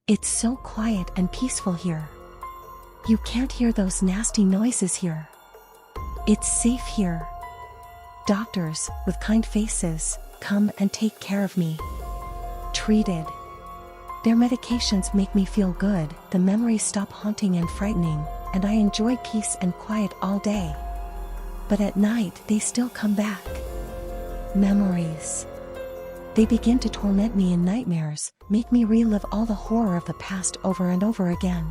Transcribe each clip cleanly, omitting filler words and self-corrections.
It's so quiet and peaceful here. You can't hear those nasty noises here. It's safe here. Doctors, with kind faces, come and take care of me. Treated. Their medications make me feel good, the memories stop haunting and frightening, and I enjoy peace and quiet all day. But at night they still come back. Memories. They begin to torment me in nightmares, make me relive all the horror of the past over and over again.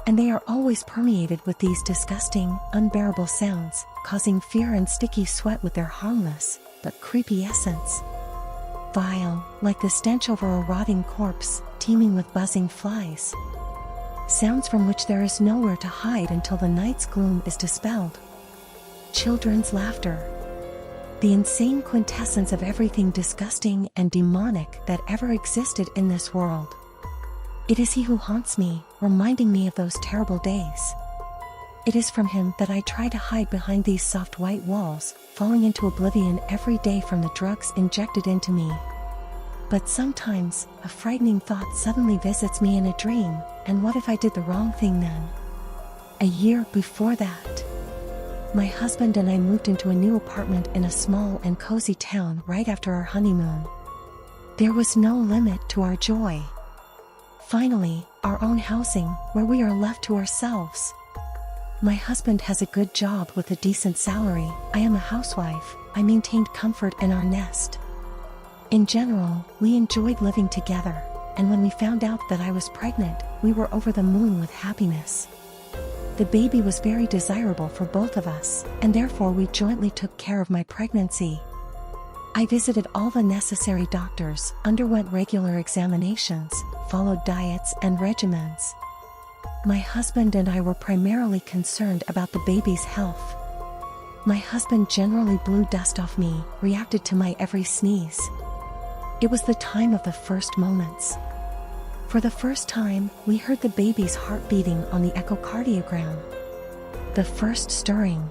And they are always permeated with these disgusting, unbearable sounds, causing fear and sticky sweat with their harmless, but creepy essence. Vile, like the stench over a rotting corpse, teeming with buzzing flies. Sounds from which there is nowhere to hide until the night's gloom is dispelled. Children's laughter. The insane quintessence of everything disgusting and demonic that ever existed in this world. It is he who haunts me, reminding me of those terrible days. It is from him that I try to hide behind these soft white walls, falling into oblivion every day from the drugs injected into me. But sometimes, a frightening thought suddenly visits me in a dream, and what if I did the wrong thing then? A year before that, my husband and I moved into a new apartment in a small and cozy town right after our honeymoon. There was no limit to our joy. Finally, our own housing, where we are left to ourselves. My husband has a good job with a decent salary, I am a housewife, I maintained comfort in our nest. In general, we enjoyed living together, and when we found out that I was pregnant, we were over the moon with happiness. The baby was very desirable for both of us, and therefore we jointly took care of my pregnancy. I visited all the necessary doctors, underwent regular examinations, followed diets and regimens. My husband and I were primarily concerned about the baby's health. My husband generally blew dust off me, reacted to my every sneeze. It was the time of the first moments. For the first time, we heard the baby's heart beating on the echocardiogram. The first stirring.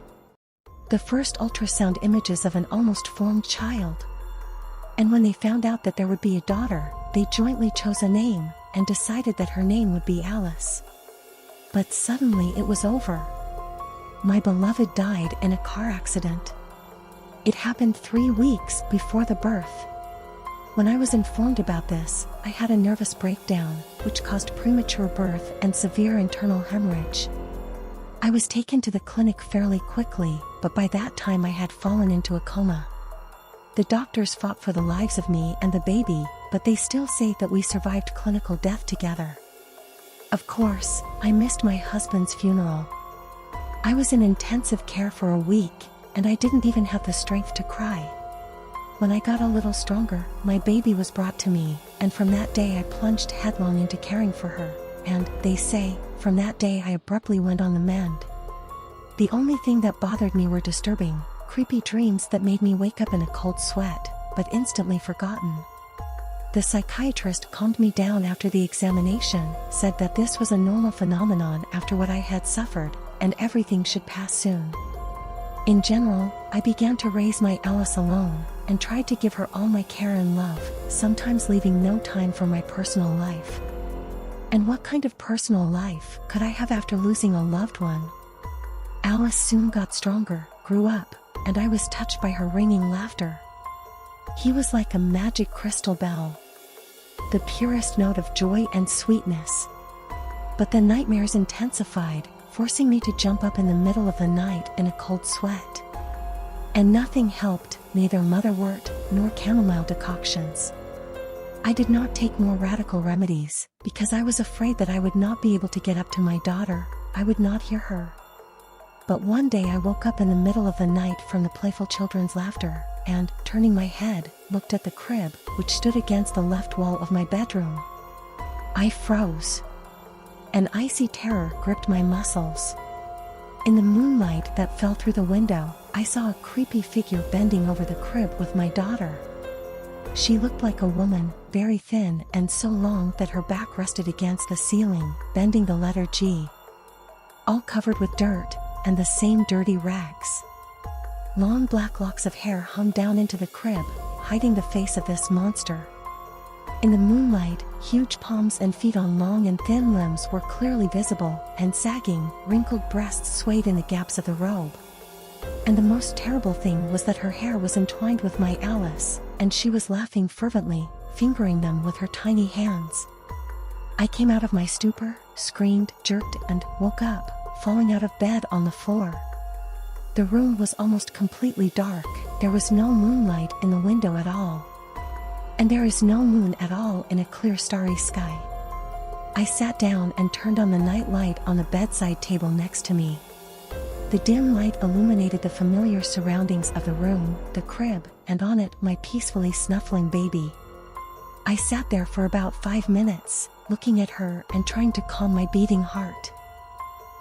The first ultrasound images of an almost formed child. And when they found out that there would be a daughter, they jointly chose a name, and decided that her name would be Alice. But suddenly it was over. My beloved died in a car accident. It happened 3 weeks before the birth. When I was informed about this, I had a nervous breakdown, which caused premature birth and severe internal hemorrhage. I was taken to the clinic fairly quickly, but by that time I had fallen into a coma. The doctors fought for the lives of me and the baby, but they still say that we survived clinical death together. Of course, I missed my husband's funeral. I was in intensive care for a week, and I didn't even have the strength to cry. When I got a little stronger, my baby was brought to me, and from that day I plunged headlong into caring for her, and, they say, from that day I abruptly went on the mend. The only thing that bothered me were disturbing, creepy dreams that made me wake up in a cold sweat, but instantly forgotten. The psychiatrist calmed me down after the examination, said that this was a normal phenomenon after what I had suffered, and everything should pass soon. In general, I began to raise my Alice alone, and tried to give her all my care and love, sometimes leaving no time for my personal life. And what kind of personal life could I have after losing a loved one? Alice soon got stronger, grew up, and I was touched by her ringing laughter. He was like a magic crystal bell. The purest note of joy and sweetness. But the nightmares intensified, forcing me to jump up in the middle of the night in a cold sweat. And nothing helped, neither motherwort nor chamomile decoctions. I did not take more radical remedies, because I was afraid that I would not be able to get up to my daughter, I would not hear her. But one day I woke up in the middle of the night from the playful children's laughter, and, turning my head, looked at the crib, which stood against the left wall of my bedroom. I froze. An icy terror gripped my muscles. In the moonlight that fell through the window, I saw a creepy figure bending over the crib with my daughter. She looked like a woman, very thin and so long that her back rested against the ceiling, bending the letter G. All covered with dirt, and the same dirty rags. Long black locks of hair hung down into the crib, hiding the face of this monster. In the moonlight, huge palms and feet on long and thin limbs were clearly visible, and sagging, wrinkled breasts swayed in the gaps of the robe. And the most terrible thing was that her hair was entwined with my Alice, and she was laughing fervently, fingering them with her tiny hands. I came out of my stupor, screamed, jerked, and woke up, falling out of bed on the floor. The room was almost completely dark. There was no moonlight in the window at all. And there is no moon at all in a clear starry sky. I sat down and turned on the night light on the bedside table next to me. The dim light illuminated the familiar surroundings of the room, the crib, and on it my peacefully snuffling baby. I sat there for about 5 minutes, looking at her and trying to calm my beating heart.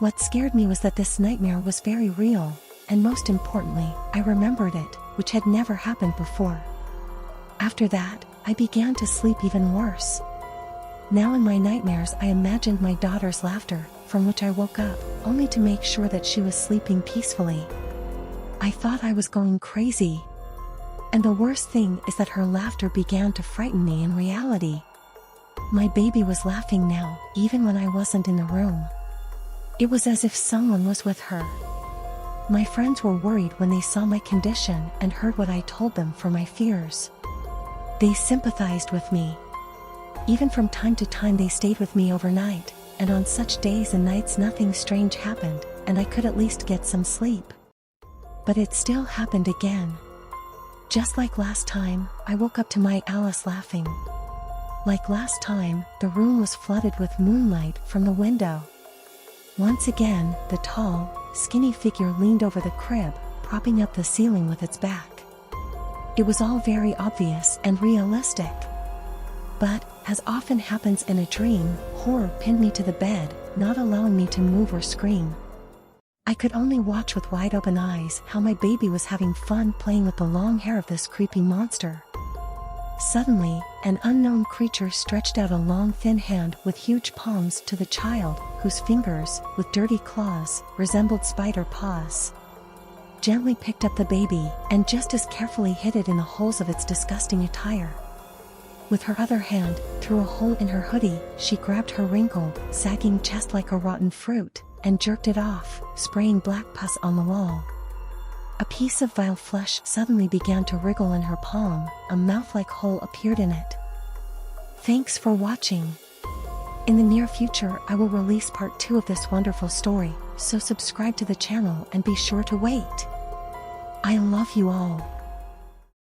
What scared me was that this nightmare was very real, and most importantly, I remembered it, which had never happened before. After that, I began to sleep even worse. Now in my nightmares I imagined my daughter's laughter, from which I woke up, only to make sure that she was sleeping peacefully. I thought I was going crazy. And the worst thing is that her laughter began to frighten me in reality. My baby was laughing now, even when I wasn't in the room. It was as if someone was with her. My friends were worried when they saw my condition and heard what I told them for my fears. They sympathized with me. Even from time to time they stayed with me overnight, and on such days and nights nothing strange happened, and I could at least get some sleep. But it still happened again. Just like last time, I woke up to my Alice laughing. Like last time, the room was flooded with moonlight from the window. Once again, the tall, skinny figure leaned over the crib, propping up the ceiling with its back. It was all very obvious and realistic. But, as often happens in a dream, horror pinned me to the bed, not allowing me to move or scream. I could only watch with wide open eyes how my baby was having fun playing with the long hair of this creepy monster. Suddenly, an unknown creature stretched out a long thin hand with huge palms to the child, whose fingers, with dirty claws, resembled spider paws. Gently picked up the baby, and just as carefully hid it in the holes of its disgusting attire. With her other hand, through a hole in her hoodie, she grabbed her wrinkled, sagging chest like a rotten fruit, and jerked it off, spraying black pus on the wall. A piece of vile flesh suddenly began to wriggle in her palm, a mouth-like hole appeared in it. Thanks for watching. In the near future I will release part 2 of this wonderful story, so subscribe to the channel and be sure to wait. I love you all.